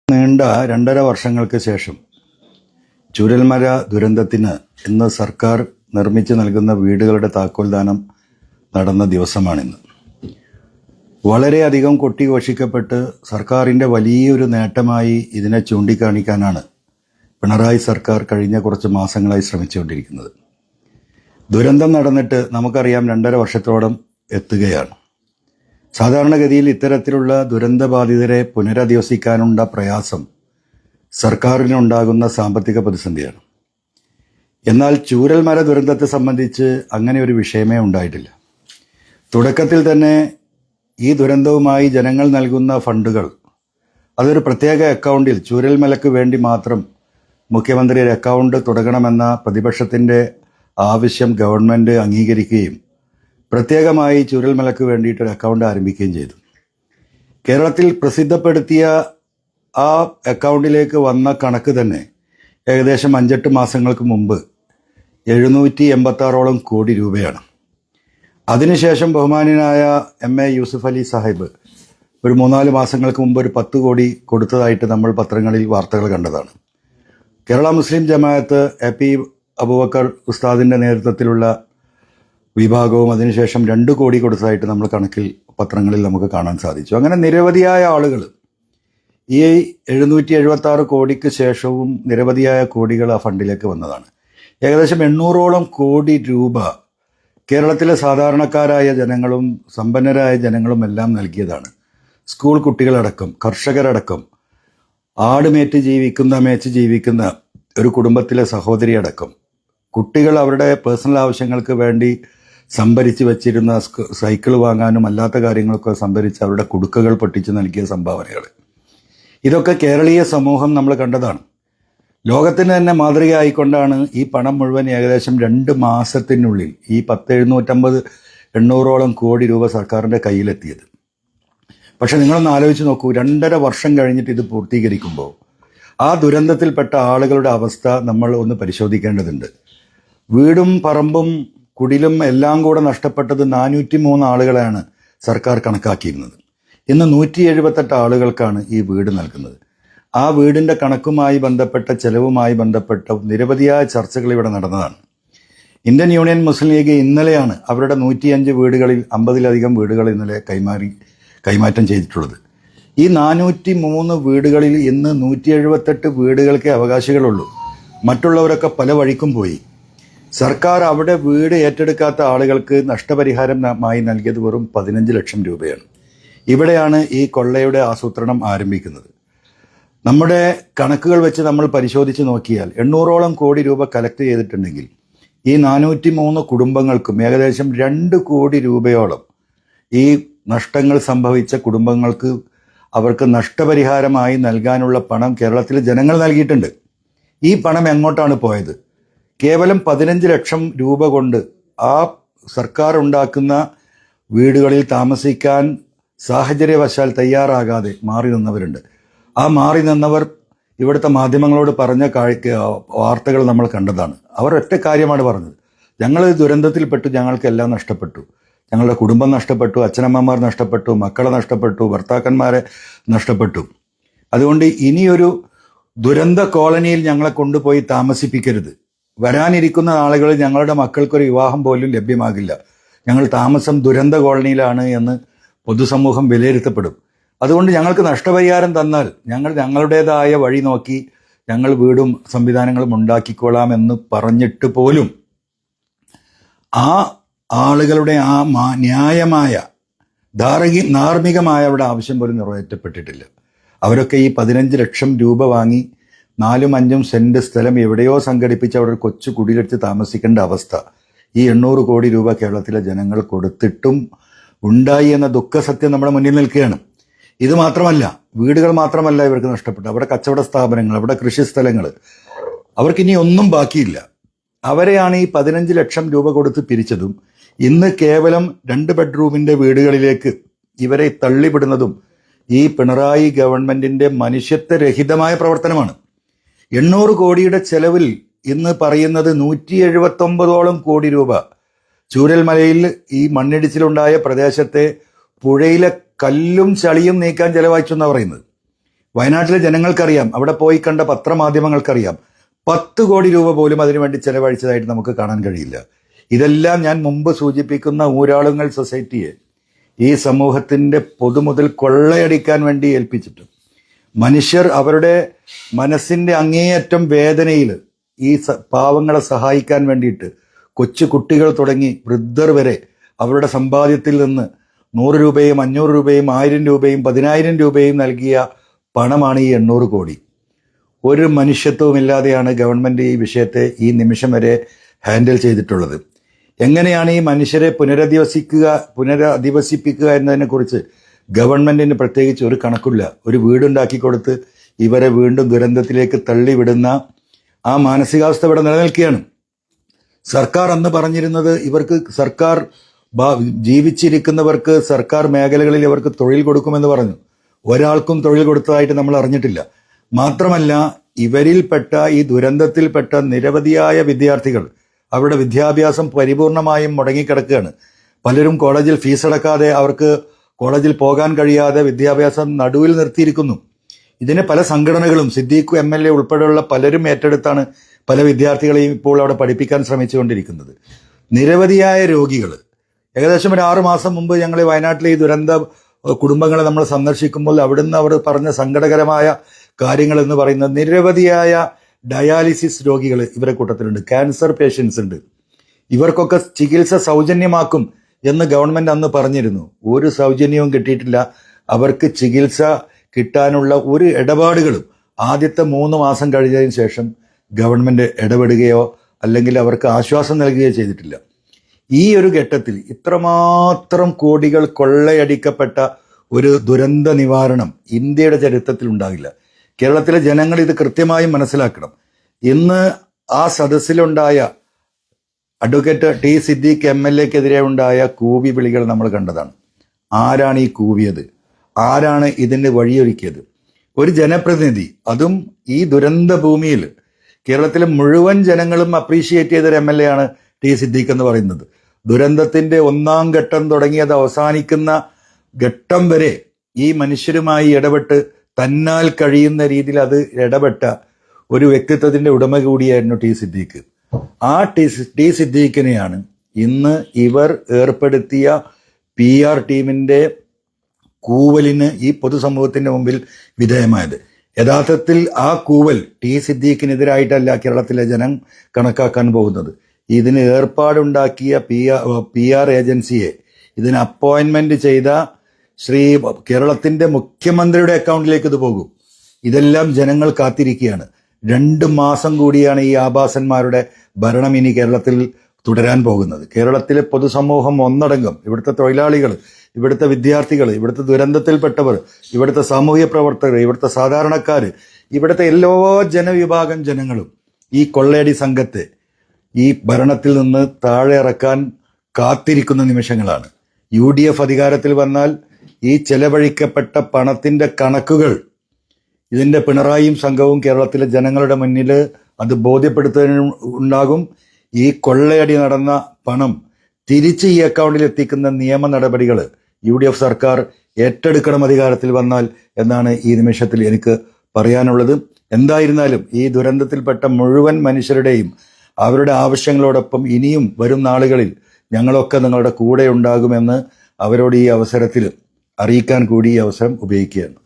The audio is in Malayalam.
നീണ്ട 2.5 വർഷങ്ങൾക്ക് ശേഷം ചൂരൽമല ദുരന്തത്തിന് ഇന്ന് സർക്കാർ നിർമ്മിച്ചു നൽകുന്ന വീടുകളുടെ താക്കോൽദാനം നടന്ന ദിവസമാണിന്ന്. വളരെയധികം കൊട്ടിഘോഷിക്കപ്പെട്ട് സർക്കാരിൻ്റെ വലിയൊരു നേട്ടമായി ഇതിനെ ചൂണ്ടിക്കാണിക്കാനാണ് പിണറായി സർക്കാർ കഴിഞ്ഞ കുറച്ച് മാസങ്ങളായി ശ്രമിച്ചുകൊണ്ടിരിക്കുന്നത്. ദുരന്തം നടന്നിട്ട് നമുക്കറിയാം 2.5 വർഷത്തോളം എത്തുകയാണ്. സാധാരണഗതിയിൽ ഇത്തരത്തിലുള്ള ദുരന്തബാധിതരെ പുനരധിവസിക്കാനുള്ള പ്രയാസം സർക്കാരിനുണ്ടാകുന്ന സാമ്പത്തിക പ്രതിസന്ധിയാണ്. എന്നാൽ ചൂരൽമല ദുരന്തത്തെ സംബന്ധിച്ച് അങ്ങനെ ഒരു വിഷയമേ ഉണ്ടായിട്ടില്ല. തുടക്കത്തിൽ തന്നെ ഈ ദുരന്തവുമായി ജനങ്ങൾ നൽകുന്ന ഫണ്ടുകൾ അതൊരു പ്രത്യേക അക്കൗണ്ടിൽ ചൂരൽമലയ്ക്ക് വേണ്ടി മാത്രം മുഖ്യമന്ത്രി ഒരു അക്കൗണ്ട് തുടങ്ങണമെന്ന പ്രതിപക്ഷത്തിൻ്റെ ആവശ്യം ഗവൺമെൻറ് അംഗീകരിക്കുകയും പ്രത്യേകമായി ചൂരൽമലയ്ക്ക് വേണ്ടിയിട്ടൊരു അക്കൗണ്ട് ആരംഭിക്കുകയും ചെയ്തു. കേരളത്തിൽ പ്രസിദ്ധപ്പെടുത്തിയ ആ അക്കൗണ്ടിലേക്ക് വന്ന കണക്ക് തന്നെ ഏകദേശം 5-8 മാസങ്ങൾക്ക് മുമ്പ് 786 കോടി രൂപയാണ്. അതിനുശേഷം ബഹുമാന്യനായ MA യൂസുഫ് അലി സാഹിബ് ഒരു 3-4 മാസങ്ങൾക്ക് മുമ്പ് ഒരു 10 കോടി കൊടുത്തതായിട്ട് നമ്മൾ പത്രങ്ങളിൽ വാർത്തകൾ കണ്ടതാണ്. കേരള മുസ്ലിം ജമാഅത്ത് AP അബൂബക്കർ ഉസ്താദിൻ്റെ നേതൃത്വത്തിലുള്ള വിഭാഗവും അതിനുശേഷം 2 കോടി കൊടുത്തതായിട്ട് നമ്മൾ പത്രങ്ങളിൽ നമുക്ക് കാണാൻ സാധിച്ചു. അങ്ങനെ നിരവധിയായ ആളുകൾ ഈ 776 കോടിക്ക് ശേഷവും നിരവധിയായ കോടികൾ ആ ഫണ്ടിലേക്ക് വന്നതാണ്. ഏകദേശം 800 കോടി രൂപ കേരളത്തിലെ സാധാരണക്കാരായ ജനങ്ങളും സമ്പന്നരായ ജനങ്ങളും എല്ലാം നൽകിയതാണ്. സ്കൂൾ കുട്ടികളടക്കം, കർഷകരടക്കം, മേച്ച് ജീവിക്കുന്ന ഒരു കുടുംബത്തിലെ സഹോദരി അടക്കം, കുട്ടികൾ അവരുടെ പേഴ്സണൽ ആവശ്യങ്ങൾക്ക് വേണ്ടി സംഭരിച്ച് വെച്ചിരുന്ന സൈക്കിൾ വാങ്ങാനും അല്ലാത്ത കാര്യങ്ങളൊക്കെ സംഭരിച്ച് അവരുടെ കുടുക്കകൾ പൊട്ടിച്ച് നൽകിയ സംഭാവനകൾ, ഇതൊക്കെ കേരളീയ സമൂഹം നമ്മൾ കണ്ടതാണ്. ലോകത്തിന് തന്നെ മാതൃകയായിക്കൊണ്ടാണ് ഈ പണം മുഴുവൻ ഏകദേശം 2 മാസത്തിനുള്ളിൽ ഈ 800 കോടി രൂപ സർക്കാരിൻ്റെ കയ്യിലെത്തിയത്. പക്ഷെ നിങ്ങളൊന്ന് ആലോചിച്ച് നോക്കൂ, 2.5 വർഷം കഴിഞ്ഞിട്ട് ഇത് പൂർത്തീകരിക്കുമ്പോൾ ആ ദുരന്തത്തിൽപ്പെട്ട ആളുകളുടെ അവസ്ഥ നമ്മൾ ഒന്ന് പരിശോധിക്കേണ്ടതുണ്ട്. വീടും പറമ്പും കുടിലും എല്ലാം കൂടെ നഷ്ടപ്പെട്ടത് 403 ആളുകളെയാണ് സർക്കാർ കണക്കാക്കിയിരുന്നത്. ഇന്ന് 178 ആളുകൾക്കാണ് ഈ വീട് നൽകുന്നത്. ആ വീടിൻ്റെ കണക്കുമായി ബന്ധപ്പെട്ട ചെലവുമായി ബന്ധപ്പെട്ട നിരവധിയായ ചർച്ചകൾ ഇവിടെ നടന്നതാണ്. ഇന്ത്യൻ യൂണിയൻ മുസ്ലിം ലീഗ് ഇന്നലെയാണ് അവരുടെ 105 വീടുകളിൽ 50-ലധികം വീടുകൾ ഇന്നലെ കൈമാറ്റം ചെയ്തിട്ടുള്ളത്. ഈ 403 വീടുകളിൽ ഇന്ന് 178 വീടുകൾക്കേ അവകാശികളുള്ളൂ. മറ്റുള്ളവരൊക്കെ പല വഴിക്കും പോയി. സർക്കാർ അവിടെ വീട് ഏറ്റെടുക്കാത്ത ആളുകൾക്ക് നഷ്ടപരിഹാരമായി നൽകിയത് വെറും 15 ലക്ഷം രൂപയാണ്. ഇവിടെയാണ് ഈ കൊള്ളയുടെ ആസൂത്രണം ആരംഭിക്കുന്നത്. നമ്മുടെ കണക്കുകൾ വെച്ച് നമ്മൾ പരിശോധിച്ച് നോക്കിയാൽ 800 കോടി രൂപ കളക്ട് ചെയ്തിട്ടുണ്ടെങ്കിൽ ഈ 403 കുടുംബങ്ങൾക്കും ഏകദേശം 2 കോടി രൂപയോളം ഈ നഷ്ടങ്ങൾ സംഭവിച്ച കുടുംബങ്ങൾക്ക് അവർക്ക് നഷ്ടപരിഹാരമായി നൽകാനുള്ള പണം കേരളത്തിലെ ജനങ്ങൾ നൽകിയിട്ടുണ്ട്. ഈ പണം എങ്ങോട്ടാണ് പോയത്? കേവലം 15 ലക്ഷം രൂപ കൊണ്ട് ആ സർക്കാർ ഉണ്ടാക്കുന്ന വീടുകളിൽ താമസിക്കാൻ സാഹചര്യവശാൽ തയ്യാറാകാതെ മാറി നിന്നവരുണ്ട്. ആ മാറി നിന്നവർ ഇവിടുത്തെ മാധ്യമങ്ങളോട് പറഞ്ഞ വാർത്തകൾ നമ്മൾ കണ്ടതാണ്. അവർ ഒറ്റ കാര്യമാണ് പറഞ്ഞത്: ഞങ്ങൾ ദുരന്തത്തിൽപ്പെട്ടു, ഞങ്ങൾക്കെല്ലാം നഷ്ടപ്പെട്ടു, ഞങ്ങളുടെ കുടുംബം നഷ്ടപ്പെട്ടു, അച്ഛനമ്മമാർ നഷ്ടപ്പെട്ടു, മക്കളെ നഷ്ടപ്പെട്ടു, ഭർത്താക്കന്മാരെ നഷ്ടപ്പെട്ടു. അതുകൊണ്ട് ഇനിയൊരു ദുരന്ത കോളനിയിൽ ഞങ്ങളെ കൊണ്ടുപോയി താമസിപ്പിക്കരുത്. വരാനിരിക്കുന്ന നാളുകളിൽ ഞങ്ങളുടെ മക്കൾക്കൊരു വിവാഹം പോലും ലഭ്യമാകില്ല. ഞങ്ങൾ താമസം ദുരന്ത കോളനിയിലാണ് എന്ന് പൊതുസമൂഹം വിലയിരുത്തപ്പെടും. അതുകൊണ്ട് ഞങ്ങൾക്ക് നഷ്ടപരിഹാരം തന്നാൽ ഞങ്ങൾ ഞങ്ങളുടേതായ വഴി നോക്കി ഞങ്ങൾ വീടും സംവിധാനങ്ങളും ഉണ്ടാക്കിക്കൊള്ളാം എന്ന് പറഞ്ഞിട്ട് പോലും ആ ആളുകളുടെ ആ ന്യായമായ ധാർമ്മികമായ അവരുടെ ആവശ്യം പോലും നിറവേറ്റപ്പെട്ടിട്ടില്ല. അവരൊക്കെ ഈ 15 ലക്ഷം രൂപ വാങ്ങി 4-5 സെന്റ് സ്ഥലം എവിടെയോ സംഘടിപ്പിച്ച് അവിടെ കൊച്ചു കുടിലെടുത്ത് താമസിക്കേണ്ട അവസ്ഥ ഈ 800 കോടി രൂപ കേരളത്തിലെ ജനങ്ങൾ കൊടുത്തിട്ടും ഉണ്ടായി എന്ന ദുഃഖസത്യം നമ്മുടെ മുന്നിൽ നിൽക്കുകയാണ്. ഇത് മാത്രമല്ല, വീടുകൾ മാത്രമല്ല ഇവർക്ക് നഷ്ടപ്പെട്ടു, അവിടെ കച്ചവട സ്ഥാപനങ്ങൾ, അവിടെ കൃഷിസ്ഥലങ്ങൾ, അവർക്കിനി ഒന്നും ബാക്കിയില്ല. അവരെയാണ് ഈ 15 ലക്ഷം രൂപ കൊടുത്ത് പിരിച്ചതും ഇന്ന് കേവലം 2 ബെഡ്റൂമിൻ്റെ വീടുകളിലേക്ക് ഇവരെ തള്ളിവിടുന്നതും ഈ പിണറായി ഗവൺമെന്റിന്റെ മനുഷ്യത്വരഹിതമായ പ്രവർത്തനമാണ്. 800 കോടിയുടെ ചെലവിൽ ഇന്ന് പറയുന്നത് 179 കോടി രൂപ ചൂരൽമലയിൽ ഈ മണ്ണിടിച്ചിലുണ്ടായ പ്രദേശത്തെ പുഴയിലെ കല്ലും ചളിയും നീക്കാൻ ചെലവഴിച്ചു എന്നാണ് പറയുന്നത്. വയനാട്ടിലെ ജനങ്ങൾക്കറിയാം, അവിടെ പോയി കണ്ട പത്രമാധ്യമങ്ങൾക്കറിയാം, 10 കോടി രൂപ പോലും അതിനുവേണ്ടി ചെലവഴിച്ചതായിട്ട് നമുക്ക് കാണാൻ കഴിയില്ല. ഇതെല്ലാം ഞാൻ മുമ്പ് സൂചിപ്പിക്കുന്ന ഊരാളുങ്ങൾ സൊസൈറ്റിയെ ഈ സമൂഹത്തിന്റെ പൊതുമുതൽ കൊള്ളയടിക്കാൻ വേണ്ടി ഏൽപ്പിച്ചിട്ട് മനുഷ്യർ അവരുടെ മനസ്സിന്റെ അങ്ങേയറ്റം വേദനയിൽ ഈ പാവങ്ങളെ സഹായിക്കാൻ വേണ്ടിയിട്ട് കൊച്ചു കുട്ടികൾ തുടങ്ങി വൃദ്ധർ വരെ അവരുടെ സമ്പാദ്യത്തിൽ നിന്ന് 100 രൂപയും 500 രൂപയും 1000 രൂപയും 10,000 രൂപയും നൽകിയ പണമാണ് ഈ 800 കോടി. ഒരു മനുഷ്യത്വമില്ലാതെയാണ് ഗവൺമെന്റ് ഈ വിഷയത്തെ ഈ നിമിഷം വരെ ഹാൻഡിൽ ചെയ്തിട്ടുള്ളത്. എങ്ങനെയാണ് ഈ മനുഷ്യരെ പുനരധിവസിപ്പിക്കുക എന്നതിനെക്കുറിച്ച് ഗവൺമെന്റിന് പ്രത്യേകിച്ച് ഒരു കണക്കില്ല. ഒരു വീടുണ്ടാക്കി കൊടുത്ത് ഇവരെ വീണ്ടും ദുരന്തത്തിലേക്ക് തള്ളിവിടുന്ന ആ മാനസികാവസ്ഥ ഇവിടെ നിലനിൽക്കുകയാണ്. സർക്കാർ അന്ന് പറഞ്ഞിരുന്നത് ഇവർക്ക് ജീവിച്ചിരിക്കുന്നവർക്ക് സർക്കാർ മേഖലകളിൽ ഇവർക്ക് തൊഴിൽ കൊടുക്കുമെന്ന് പറഞ്ഞു. ഒരാൾക്കും തൊഴിൽ കൊടുത്തതായിട്ട് നമ്മൾ അറിഞ്ഞിട്ടില്ല. മാത്രമല്ല, ഇവരിൽപ്പെട്ട ഈ ദുരന്തത്തിൽപ്പെട്ട നിരവധിയായ വിദ്യാർത്ഥികൾ അവരുടെ വിദ്യാഭ്യാസം പരിപൂർണമായും മുടങ്ങിക്കിടക്കുകയാണ്. പലരും കോളേജിൽ ഫീസ് അടക്കാതെ അവർക്ക് കോളേജിൽ പോകാൻ കഴിയാതെ വിദ്യാഭ്യാസം നടുവിൽ നിർത്തിയിരിക്കുന്നു. ഇതിന് പല സംഘടനകളും സിദ്ദീഖ് MLA ഉൾപ്പെടെയുള്ള പലരും ഏറ്റെടുത്താണ് പല വിദ്യാർത്ഥികളെയും ഇപ്പോൾ അവിടെ പഠിപ്പിക്കാൻ ശ്രമിച്ചുകൊണ്ടിരിക്കുന്നത്. നിരവധിയായ രോഗികൾ, ഏകദേശം ഒരു 6 മാസം മുമ്പ് ഞങ്ങൾ വയനാട്ടിലെ ഈ ദുരന്ത കുടുംബങ്ങളെ നമ്മൾ സന്ദർശിക്കുമ്പോൾ അവിടുന്ന് അവർ പറഞ്ഞ സങ്കടകരമായ കാര്യങ്ങൾ എന്ന് പറയുന്നത് നിരവധിയായ ഡയാലിസിസ് രോഗികൾ ഇവരെ കൂട്ടത്തിലുണ്ട്, ക്യാൻസർ പേഷ്യൻസ് ഉണ്ട്. ഇവർക്കൊക്കെ ചികിത്സ സൗജന്യമാക്കും എന്ന് ഗവൺമെന്റ് അന്ന് പറഞ്ഞിരുന്നു. ഒരു സൗജന്യവും കിട്ടിയിട്ടില്ല. അവർക്ക് ചികിത്സ കിട്ടാനുള്ള ഒരു ഇടപാടുകളും ആദ്യത്തെ 3 മാസം കഴിഞ്ഞതിന് ശേഷം ഗവൺമെന്റ് ഇടപെടുകയോ അല്ലെങ്കിൽ അവർക്ക് ആശ്വാസം നൽകുകയോ ചെയ്തിട്ടില്ല. ഈ ഒരു ഘട്ടത്തിൽ ഇത്രമാത്രം കോടികൾ കൊള്ളയടിക്കപ്പെട്ട ഒരു ദുരന്ത നിവാരണം ഇന്ത്യയുടെ ചരിത്രത്തിൽ ഉണ്ടാകില്ല. കേരളത്തിലെ ജനങ്ങൾ ഇത് കൃത്യമായി മനസ്സിലാക്കണം. ഇന്ന് ആ സദസ്സിലുണ്ടായ അഡ്വക്കേറ്റ് ടി സിദ്ദീഖ് MLAക്കെതിരെ ഉണ്ടായ കൂവി വിളികൾ നമ്മൾ കണ്ടതാണ്. ആരാണ് ഈ കൂവിയത്? ആരാണ് ഇതിന് വഴിയൊരുക്കിയത്? ഒരു ജനപ്രതിനിധി, അതും ഈ ദുരന്ത ഭൂമിയിൽ കേരളത്തിലെ മുഴുവൻ ജനങ്ങളും അപ്രീഷിയേറ്റ് ചെയ്തൊരു MLA ആണ് ടി സിദ്ദീഖ് എന്ന് പറയുന്നത്. ദുരന്തത്തിന്റെ 1-ാം ഘട്ടം തുടങ്ങിയത് അവസാനിക്കുന്ന ഘട്ടം വരെ ഈ മനുഷ്യരുമായി ഇടപെട്ട് തന്നാൽ കഴിയുന്ന രീതിയിൽ അത് ഇടപെട്ട ഒരു വ്യക്തിത്വത്തിന്റെ ഉടമ കൂടിയായിരുന്നു ടി സിദ്ദീഖ്. ആ ടി സിദ്ദീഖിനെയാണ് ഇന്ന് ഇവർ ഏർപ്പെടുത്തിയ PR ടീമിന്റെ കൂവലിന് ഈ പൊതുസമൂഹത്തിന്റെ മുമ്പിൽ വിധേയമായത്. യഥാർത്ഥത്തിൽ ആ കൂവൽ ടി സിദ്ദീഖിനെതിരായിട്ടല്ല കേരളത്തിലെ ജനം കണക്കാക്കാൻ പോകുന്നത്. ഇതിന് ഏർപ്പാടുണ്ടാക്കിയ PR ഏജൻസിയെ, ഇതിന് അപ്പോയിന്റ്മെന്റ് ചെയ്ത കേരളത്തിന്റെ മുഖ്യമന്ത്രിയുടെ അക്കൗണ്ടിലേക്ക് ഇത് പോകും. ഇതെല്ലാം ജനങ്ങൾ കാത്തിരിക്കുകയാണ്. 2 മാസം കൂടിയാണ് ഈ ആഭാസന്മാരുടെ ഭരണം ഇനി കേരളത്തിൽ തുടരാൻ പോകുന്നത്. കേരളത്തിലെ പൊതുസമൂഹം ഒന്നടങ്കം, ഇവിടുത്തെ തൊഴിലാളികൾ, ഇവിടുത്തെ വിദ്യാർത്ഥികൾ, ഇവിടുത്തെ ദുരന്തത്തിൽപ്പെട്ടവർ, ഇവിടുത്തെ സാമൂഹ്യ പ്രവർത്തകർ, ഇവിടുത്തെ സാധാരണക്കാർ, ഇവിടുത്തെ എല്ലാ ജനവിഭാഗം ജനങ്ങളും ഈ കൊള്ളയടി സംഘത്തെ ഈ ഭരണത്തിൽ നിന്ന് താഴെ ഇറക്കാൻ കാത്തിരിക്കുന്ന നിമിഷങ്ങളാണ്. UDF അധികാരത്തിൽ വന്നാൽ ഈ ചെലവഴിക്കപ്പെട്ട പണത്തിന്റെ കണക്കുകൾ ഇതിന്റെ പിണറായിയും സംഘവും കേരളത്തിലെ ജനങ്ങളുടെ മുന്നിൽ അത് ബോധ്യപ്പെടുത്തുന്നതിനും ഉണ്ടാകും. ഈ കൊള്ളയടി നടന്ന പണം തിരിച്ച് ഈ അക്കൗണ്ടിൽ എത്തിക്കുന്ന നിയമ നടപടികൾ UDF സർക്കാർ ഏറ്റെടുക്കണം അധികാരത്തിൽ വന്നാൽ എന്നാണ് ഈ നിമിഷത്തിൽ എനിക്ക് പറയാനുള്ളത്. എന്തായിരുന്നാലും ഈ ദുരന്തത്തിൽപ്പെട്ട മുഴുവൻ മനുഷ്യരുടെയും അവരുടെ ആവശ്യങ്ങളോടൊപ്പം ഇനിയും വരും നാളുകളിൽ ഞങ്ങളൊക്കെ നിങ്ങളുടെ കൂടെ ഉണ്ടാകുമെന്ന് അവരോട് ഈ അവസരത്തിൽ അറിയിക്കാൻ കൂടി ഈ അവസരം ഉപയോഗിക്കുകയാണ്.